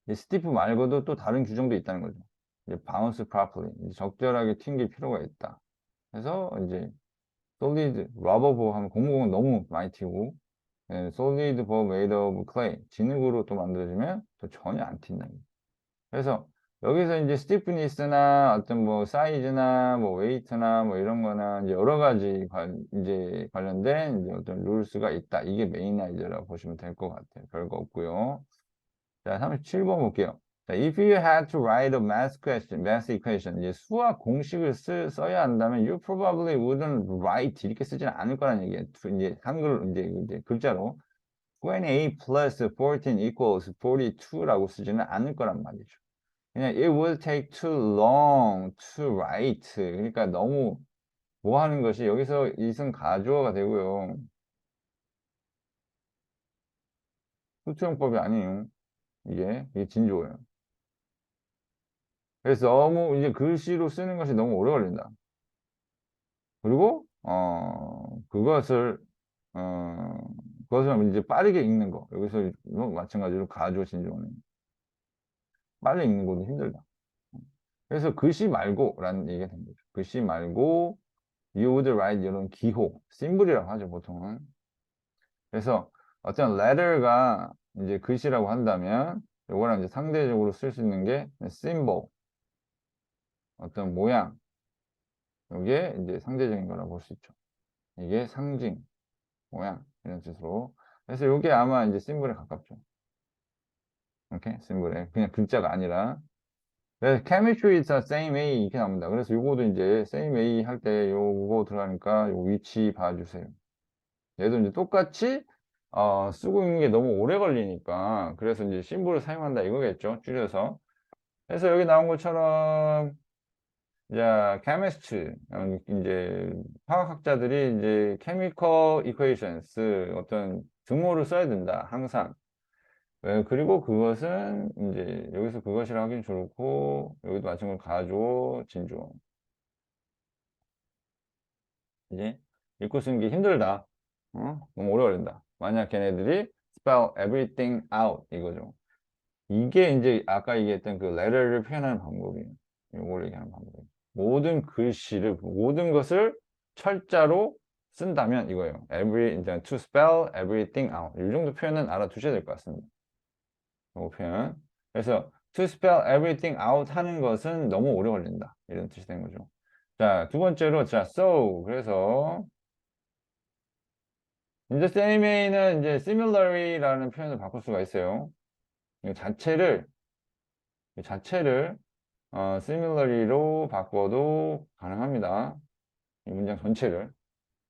이 스티프 말고도 또 다른 규정도 있다는 거죠. 이제 바운스 properly 이제 적절하게 튕길 필요가 있다. 그래서 이제 솔리드 러버 보 하면 고무공은 너무 많이 튀고 솔리드 보 메이드 오브 클레이 진흙으로 또 만들어지면 또 전혀 안 튄다. 그래서 여기서 이제 스티프니스나 어떤 뭐 사이즈나 뭐 웨이트나 뭐 이런 거나 이제 여러 가지 이제 관련된 이제 어떤 룰스가 있다. 이게 메인 아이디어라고 보시면 될 것 같아요. 별거 없고요. 자, 37번 볼게요. 자, if you had to write a math equation, 이제 수학 공식을 써야 한다면 you probably wouldn't write 이렇게 쓰지는 않을 거라는 얘기예요. 이제 한글 이제 글자로 28 plus 14 equals 42라고 쓰지는 않을 거란 말이죠. 그냥 it will take too long to write. 그러니까 너무 뭐 하는 것이 여기서 이승 가주어가 되고요. 수투형법이 아니에요. 이게 진주어예요. 그래서 너무 이제 글씨로 쓰는 것이 너무 오래 걸린다. 그리고 어 그것을 이제 빠르게 읽는 거. 여기서 마찬가지로 가주어 진주어는 빨리 읽는 것도 힘들다. 그래서 글씨 말고라는 얘기가 된 거죠. 글씨 말고 you would write 이런 기호, 심볼이라고 하죠, 보통은. 그래서 어떤 letter가 이제 글씨라고 한다면 이거랑 이제 상대적으로 쓸 수 있는 게 symbol, 어떤 모양. 이게 이제 상대적인 거라고 볼 수 있죠. 이게 상징, 모양 이런 뜻으로. 그래서 이게 아마 이제 심볼에 가깝죠. 이렇게 심볼에 그냥 글자가 아니라. 그래서 chemistry is the same way 이렇게 나옵니다. 그래서 요거도 이제 same way 할 때 요거 들어가니까 요 위치 봐주세요. 얘도 이제 똑같이 쓰고 있는 게 너무 오래 걸리니까 그래서 이제 심볼을 사용한다 이거겠죠. 줄여서. 그래서 여기 나온 것처럼 자, chemist 이제 화학학자들이 이제 chemical equations 어떤 등호를 써야 된다 항상. 그리고 그것은 이제 여기서 그것이라 하긴 좋고 여기도 마찬가지로 가주어 진주어 이제 읽고 쓰는 게 힘들다. 너무 오래 걸린다. 만약 걔네들이 spell everything out 이거죠. 이게 이제 아까 얘기했던 그 letter를 표현하는 방법이에요. 이걸 얘기하는 방법이에요. 모든 글씨를 모든 것을 철자로 쓴다면 이거예요. 이제 to spell everything out. 이 정도 표현은 알아두셔야 될 것 같습니다. 이 표현. 그래서 to spell everything out 하는 것은 너무 오래 걸린다. 이런 뜻이 되는 거죠. 자, 두 번째로 자, so 그래서 이제 same way는 이제 similarly라는 표현을 바꿀 수가 있어요. 이 자체를 similarly로 바꿔도 가능합니다. 이 문장 전체를.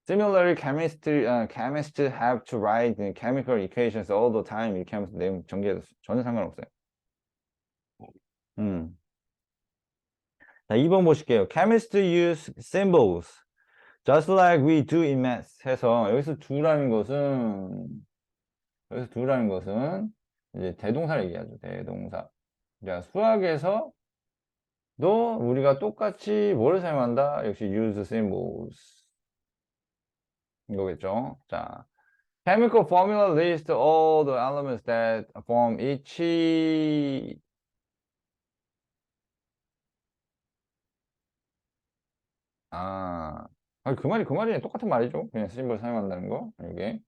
Similarly, chemists have to write the chemical equations all the time. 이렇게 하면서 내용 전개해도 전혀 상관없어요. 음. 자, 2번 보실게요. Chemists use symbols just like we do in math. 해서 여기서 두라는 것은 이제 대동사를 얘기하죠. 대동사. 자, 수학에서 너 우리가 똑같이 뭘 사용한다? 역시 use symbols 이거겠죠. 자, chemical formula lists all the elements that form each 아, 그 말이 똑같은 말이죠. 그냥 심볼 사용한다는 거. 이게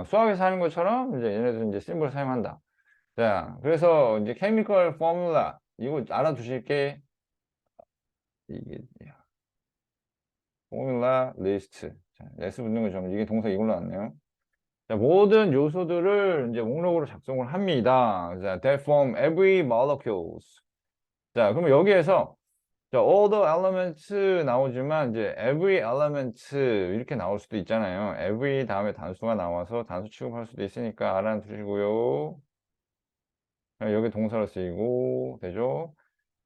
수학에서 하는 것처럼 이제 얘네들 이제 심볼 사용한다. 자, 그래서 이제 chemical formula 이거 알아두실 게 이게 formula list. 자, S 붙는 거죠. 이게 동사 이걸로 나왔네요. 자, 모든 요소들을 이제 목록으로 작성을 합니다. 자, that form every molecules. 자, 그러면 여기에서 자, all the elements 나오지만 이제 every element 이렇게 나올 수도 있잖아요. every 다음에 단수가 나와서 단수 취급할 수도 있으니까 알아두시고요. 여기 동사로 쓰이고 되죠.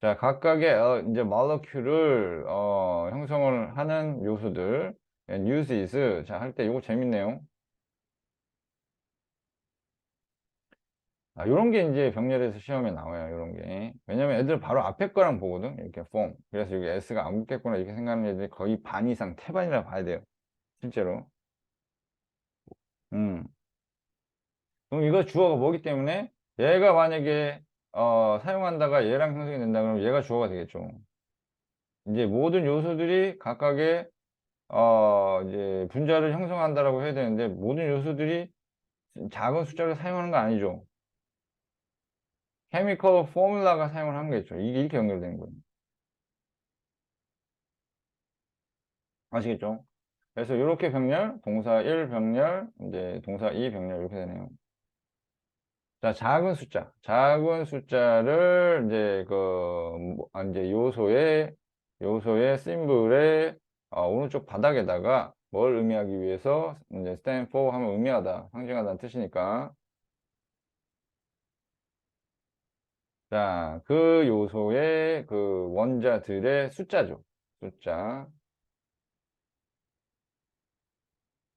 자, 각각의 이제 molecule을 형성을 하는 요소들 and uses 자, 할 때 이거 재밌네요. 요런 게 이제 병렬에서 시험에 나와요. 요런 게. 왜냐면 애들 바로 앞에 거랑 보거든. 이렇게 form. 그래서 여기 S가 안 붙겠구나 이렇게 생각하는 애들이 거의 반 이상 태반이라 봐야 돼요. 실제로. 음. 그럼 이거 주어가 뭐기 때문에 얘가 만약에 사용한다가 얘랑 형성이 된다 그러면 얘가 주어가 되겠죠. 이제 모든 요소들이 각각의 이제 분자를 형성한다라고 해야 되는데 모든 요소들이 작은 숫자를 사용하는 거 아니죠. 케미컬 포뮬라가 사용을 한 거겠죠. 이게 이렇게 연결되는 거예요. 아시겠죠? 그래서 이렇게 병렬, 동사 1 병렬, 이제 동사 2 병렬 이렇게 되네요. 자, 작은 숫자를 이제 이제 요소의 심볼의 오른쪽 바닥에다가 뭘 의미하기 위해서 이제 stand for 하면 의미하다, 상징하다는 뜻이니까. 자, 그 요소의 그 원자들의 숫자죠. 숫자.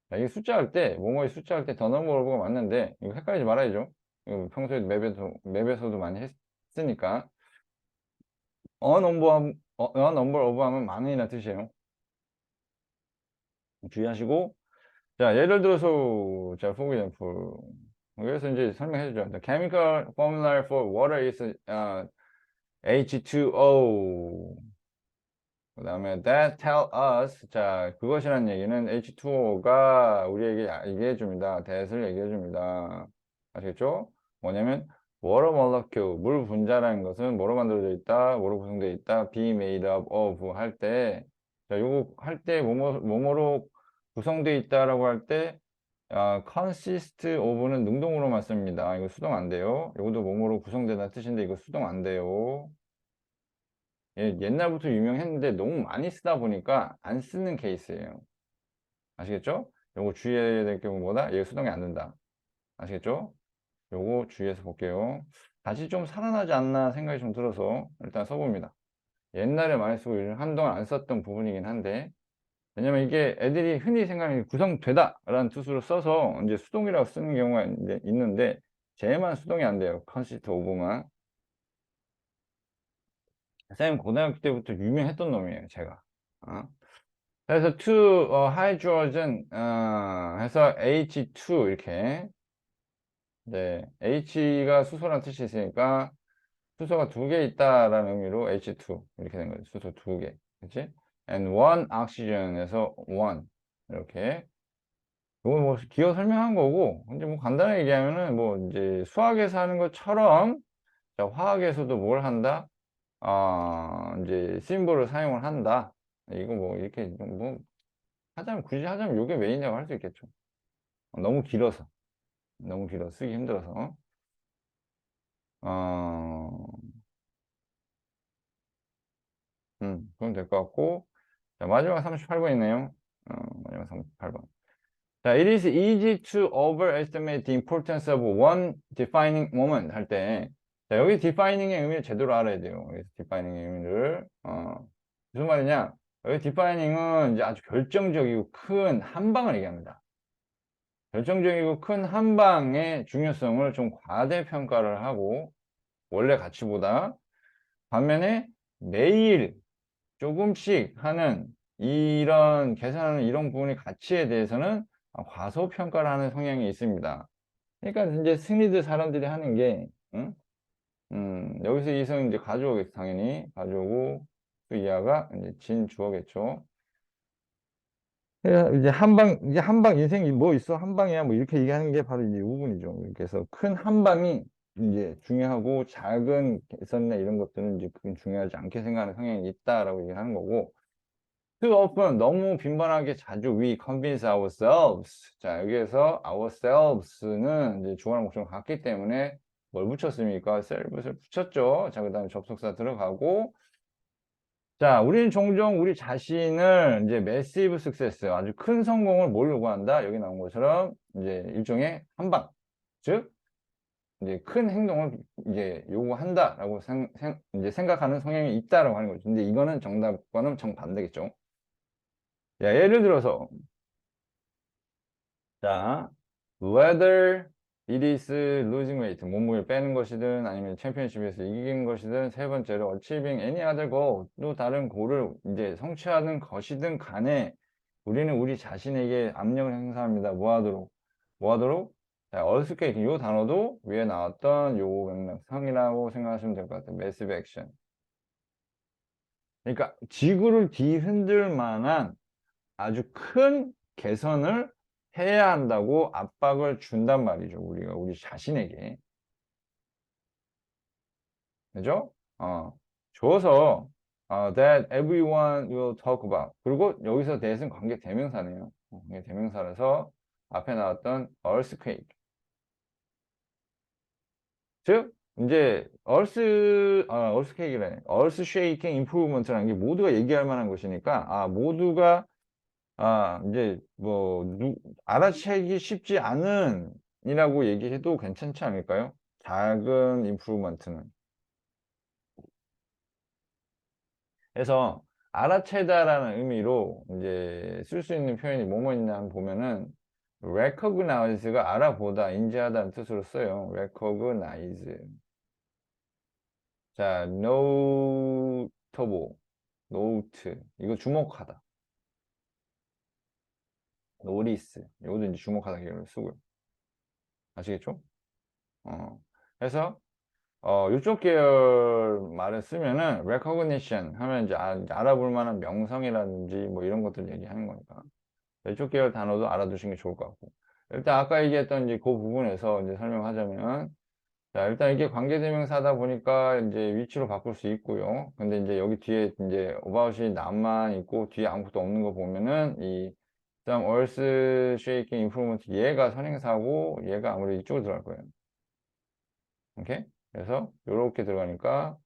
자, 이게 숫자 할 때, 뭐뭐의 숫자 할 때 더 넘버 오브가 맞는데, 이거 헷갈리지 말아야죠. 이거 평소에 맵에서도 많이 했으니까. 넘버 오브 하면 많은이라는 뜻이에요. 주의하시고. 자, 예를 들어서, 자, for example. 그래서 이제 설명해 주죠. The chemical formula for water is H2O. 그 다음에 that tell us. 자, 그것이란 얘기는 H2O가 우리에게 얘기해 줍니다. that을 얘기해 줍니다. 아시겠죠? 뭐냐면 water molecule, 물 분자라는 것은 뭐로 만들어져 있다, 뭐로 구성되어 있다, be made up of 할 때, 자, 요거 할 때 뭐뭐로 구성되어 있다라고 할 때, consist of는 능동으로만 씁니다. 이거 수동 안 돼요. 요것도 뭐뭐로 구성되다 뜻인데 이거 수동 안 돼요. 예, 옛날부터 유명했는데 너무 많이 쓰다 보니까 안 쓰는 케이스예요. 아시겠죠? 요거 주의해야 될 경우보다 얘 수동이 안 된다. 아시겠죠? 요거 주의해서 볼게요. 다시 좀 살아나지 않나 생각이 좀 들어서 일단 써봅니다. 옛날에 많이 쓰고 요즘 한동안 안 썼던 부분이긴 한데, 왜냐면 이게 애들이 흔히 생각하는 구성되다 라는 뜻으로 써서 이제 수동이라고 쓰는 경우가 이제 있는데, 쟤만 수동이 안 돼요. 컨시스트 오브만. 쌤 고등학교 때부터 유명했던 놈이에요, 제가. 어? 그래서 hydrogen 해서 H2 이렇게. 네, H가 수소라는 뜻이 있으니까 수소가 두 개 있다라는 의미로 H2 이렇게 된 거죠. 수소 두 개, 그렇지? And one oxygen에서 one 이렇게. 이거 뭐 기호 설명한 거고, 이제 뭐 간단하게 얘기하면은 뭐 이제 수학에서 하는 것처럼, 자, 화학에서도 뭘 한다? 이제 심볼을 사용을 한다. 이거 뭐 이렇게 뭐 굳이 하자면 이게 메인이라고 할 수 있겠죠. 너무 길어서. 너무 길어. 쓰기 힘들어서. 어, 그럼 될 것 같고. 자, 마지막 38번 있네요. 마지막 38번. 자, it is easy to overestimate the importance of one defining moment 할 때. 자, 여기 defining의 의미를 제대로 알아야 돼요. 여기서 defining의 의미를. 무슨 말이냐? 여기 defining은 이제 아주 결정적이고 큰 한 방을 얘기합니다. 결정적이고 큰 한 방의 중요성을 좀 과대평가를 하고, 원래 가치보다. 반면에 매일 조금씩 하는 이런 계산하는 이런 부분의 가치에 대해서는 과소평가를 하는 성향이 있습니다. 그러니까 이제 승리들 사람들이 하는 게, 응? 여기서 이성은 이제 가져오겠죠. 당연히 가져오고, 또 이하가 이제 진 주어겠죠. 이제 이제 한방 인생이 뭐 있어? 한방이야. 뭐 이렇게 얘기하는 게 바로 이제 우분이죠. 그래서 큰 한방이 이제 중요하고 작은 개선이나 이런 것들은 이제 그건 중요하지 않게 생각하는 성향이 있다라고 얘기하는 거고. too often 너무 빈번하게 자주 we convince ourselves. 자, 여기에서 ourselves는 이제 주어랑 목적어가 같기 때문에 뭘 붙였습니까? selves를 붙였죠. 자, 그다음에 접속사 들어가고. 자, 우리는 종종 우리 자신을 이제 massive success, 아주 큰 성공을 뭘 요구한다? 여기 나온 것처럼 이제 일종의 한방, 즉 이제 큰 행동을 이제 요구한다라고 이제 생각하는 성향이 있다라고 하는 거죠. 근데 이거는 정답과는 정반대겠죠. 자, 예를 들어서, 자, whether it is losing weight, 몸무게를 빼는 것이든 아니면 챔피언십에서 이기는 것이든, 세 번째로 achieving any other goal, 또 다른 고를 이제 성취하는 것이든 간에 우리는 우리 자신에게 압력을 행사합니다. 뭐 하도록? 뭐 하도록? 자, 어스케이트, 이 단어도 위에 나왔던 요 맥락상이라고 생각하시면 될 것 같아요. massive action. 그러니까 지구를 뒤흔들 만한 아주 큰 개선을 해야 한다고 압박을 준단 말이죠. 우리가 우리 자신에게. 그죠? 줘서 that everyone will talk about. 그리고 여기서 that은 관계 대명사네요. 관계 대명사라서 앞에 나왔던 earthquake. 즉, 이제, earthquake이라네. earth shaking improvement라는 게 모두가 얘기할 만한 것이니까, 모두가, 이제, 알아채기 쉽지 않은 이라고 얘기해도 괜찮지 않을까요? 작은 improvement는. 그래서, 알아채다라는 의미로 이제 쓸 수 있는 표현이 뭐뭐 있냐 하면 보면은, recognize가 알아보다, 인지하다는 뜻으로 써요. recognize. 자, notable, note. 이거 주목하다. notice. 이것도 이제 주목하다 계열을 쓰고요. 아시겠죠? 어. 그래서, 이쪽 계열 말을 쓰면은 recognition 하면 이제 알아볼 만한 명성이라든지 뭐 이런 것들 얘기하는 거니까. 이쪽 계열 단어도 알아두시는 게 좋을 것 같고. 일단 아까 얘기했던 이제 그 부분에서 이제 설명하자면, 자, 일단 이게 관계대명사다 보니까 이제 위치로 바꿀 수 있고요. 근데 이제 여기 뒤에 이제 about이 나만 있고 뒤에 아무것도 없는 거 보면은 그다음 earth shaking improvement 얘가 선행사고 얘가 아무래도 이쪽으로 들어갈 거예요. 오케이? 그래서 요렇게 들어가니까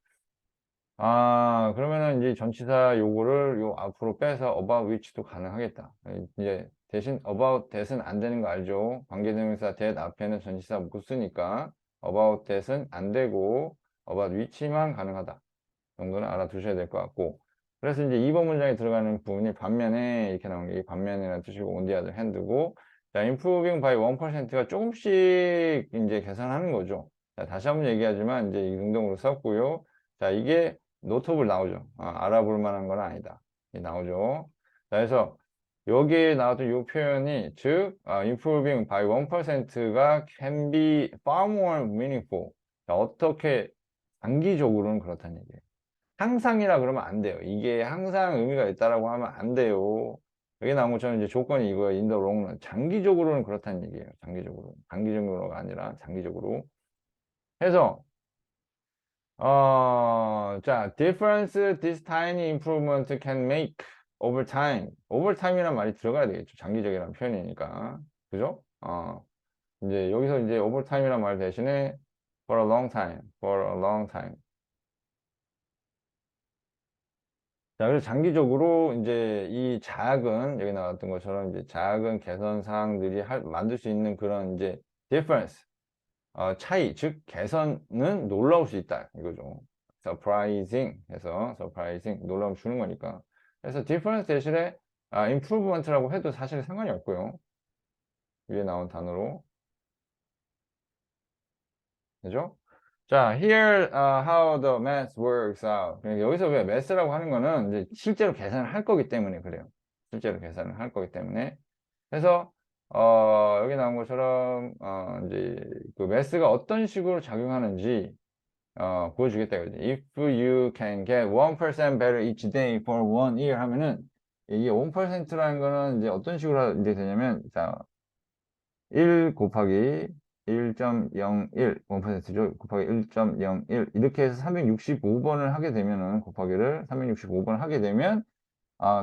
그러면은 이제 전치사 요거를 요 앞으로 빼서 about which도 가능하겠다. 이제 대신 about that은 안 되는 거 알죠? 관계대명사 that 앞에는 전치사 못 쓰니까 about that은 안 되고 about which만 가능하다. 정도는 알아두셔야 될 것 같고. 그래서 이제 2번 문장에 들어가는 부분이 반면에 이렇게 나온 게 반면이라는 뜻이고 on the other hand고, 자, improving by 1%가 조금씩 이제 계산하는 거죠. 자, 다시 한번 얘기하지만 이제 이 능동으로 썼고요. 자, 이게 노트북 나오죠. 알아볼 만한 건 아니다. 이 나오죠. 자, 그래서 여기에 나왔던 이 표현이 즉 improving by 1%가 can be far more meaningful. 자, 어떻게 장기적으로는 그렇다는 얘기예요. 항상이라 그러면 안 돼요. 이게 항상 의미가 있다라고 하면 안 돼요. 여기 나온 것처럼 이제 조건이 이거예요. in the long run. 장기적으로는 그렇다는 얘기예요. 장기적으로. 단기적으로가 아니라 장기적으로. 해서 자, difference this tiny improvement can make over time. over time이란 말이 들어가야 되겠죠. 장기적이라는 표현이니까. 그죠? 이제 여기서 이제 over time이란 말 대신에 for a long time, for a long time. 자, 그래서 장기적으로 이제 이 작은, 여기 나왔던 것처럼 이제 작은 개선 사항들이 만들 수 있는 그런 이제 difference, 차이, 즉 개선은 놀라울 수 있다. 이거죠. surprising 해서 surprising, 놀라움 주는 거니까. 그래서 difference 대신에 improvement라고 해도 사실 상관이 없고요. 위에 나온 단어로. 그죠? 자, here how the math works out. 그러니까 여기서 왜 math라고 하는 거는 이제 실제로 계산을 할 거기 때문에 그래요. 실제로 계산을 할 거기 때문에. 그래서 여기 나온 것처럼 이제 그 math가 어떤 식으로 작용하는지 보여주겠다 이거지. If you can get 1% better each day for 1 year 하면은 이게 1%라는 거는 이제 어떤 식으로 이제 되냐면 자, 1 곱하기 1.01, 1%죠. 곱하기 1.01 이렇게 해서 365번을 하게 되면은 곱하기를 365번 하게 되면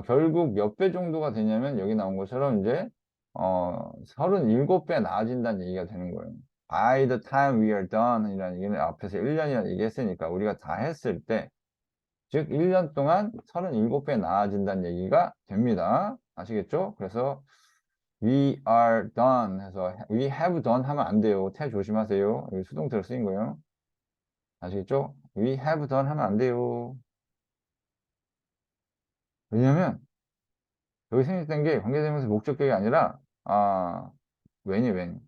결국 몇 배 정도가 되냐면 여기 나온 것처럼 이제 37배 나아진다는 얘기가 되는 거예요. By the time we are done 이라는 얘기는 앞에서 1년이라는 얘기했으니까 우리가 다 했을 때 즉 1년 동안 37배 나아진다는 얘기가 됩니다. 아시겠죠? 그래서 we are done 해서 we have done 하면 안 돼요. 태 조심하세요. 여기 수동태로 쓰인 거예요. 아시겠죠? we have done 하면 안 돼요. 왜냐면 여기 생략된 게 관계대명사 목적격이 아니라 when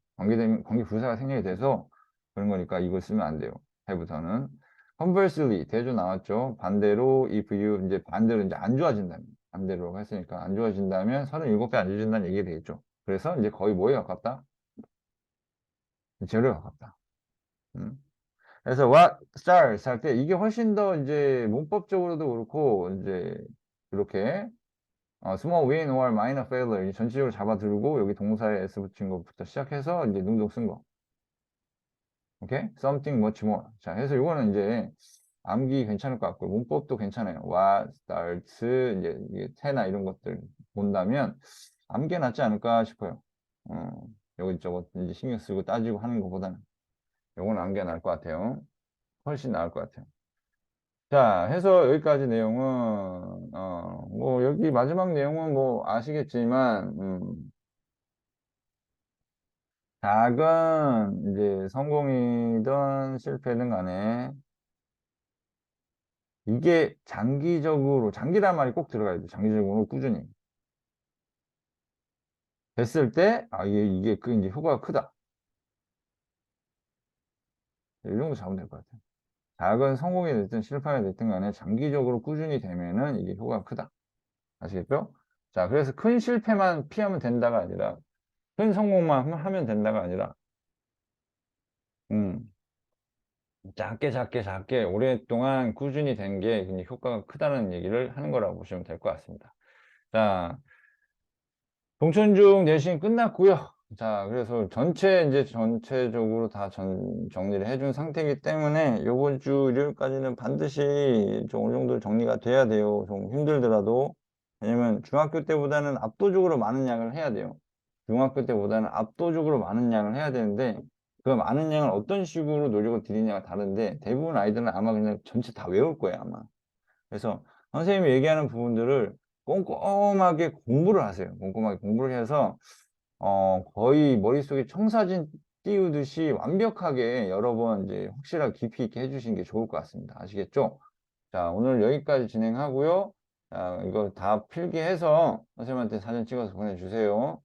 관계부사가 생략이 돼서 그런 거니까 이걸 쓰면 안 돼요. have done은 conversely 대조 나왔죠. 반대로 if you 이제 반대로 이제 안 좋아진다면 반대로 했으니까 안 좋아진다면 37배 안 좋아진다는 얘기가 되겠죠. 그래서 이제 거의 뭐에 가깝다? 제로에 가깝다. 음. 그래서 what stars 할 때 이게 훨씬 더 이제 문법적으로도 그렇고 이제 이렇게 small win or minor failure 전체적으로 잡아들고 여기 동사에 s 붙인 것부터 시작해서 이제 능동 쓴 거. 오케이? something much more. 자, 해서 이거는 이제 암기 괜찮을 것 같고 문법도 괜찮아요. what starts 이제 이게 태나 이런 것들 본다면 암기가 낫지 않을까 싶어요. 여기저것 이제 신경 쓰고 따지고 하는 것보다는. 요건 안 게 나을 것 같아요. 훨씬 나을 것 같아요. 자, 해서 여기까지 내용은, 뭐, 여기 마지막 내용은 뭐, 아시겠지만, 작은, 이제, 성공이든 실패든 간에, 이게 장기적으로, 장기란 말이 꼭 들어가야 돼. 장기적으로 꾸준히. 됐을 때, 이게 그, 이제 효과가 크다. 이런 거 잡으면 될 것 같아요. 작은 성공이 됐든 실패가 됐든 간에 장기적으로 꾸준히 되면은 이게 효과가 크다. 아시겠죠? 자, 그래서 큰 실패만 피하면 된다가 아니라, 큰 성공만 하면 된다가 아니라, 음, 작게 작게 작게 오랫동안 꾸준히 된 게 굉장히 효과가 크다는 얘기를 하는 거라고 보시면 될 것 같습니다. 자, 동천중 내신 끝났고요. 자, 그래서 이제 전체적으로 다 정리를 해준 상태이기 때문에 요번 주 일요일까지는 반드시 좀 어느 정도 정리가 돼야 돼요. 좀 힘들더라도. 왜냐면 중학교 때보다는 압도적으로 많은 양을 해야 돼요. 중학교 때보다는 압도적으로 많은 양을 해야 되는데 그 많은 양을 어떤 식으로 노력을 들이냐가 다른데 대부분 아이들은 아마 그냥 전체 다 외울 거예요, 아마. 그래서 선생님이 얘기하는 부분들을 꼼꼼하게 공부를 하세요. 꼼꼼하게 공부를 해서 거의 머릿속에 청사진 띄우듯이 완벽하게 여러 번 이제 확실하게 깊이 있게 해주시는 게 좋을 것 같습니다. 아시겠죠? 자, 오늘 여기까지 진행하고요. 자, 이거 다 필기해서 선생님한테 사진 찍어서 보내주세요.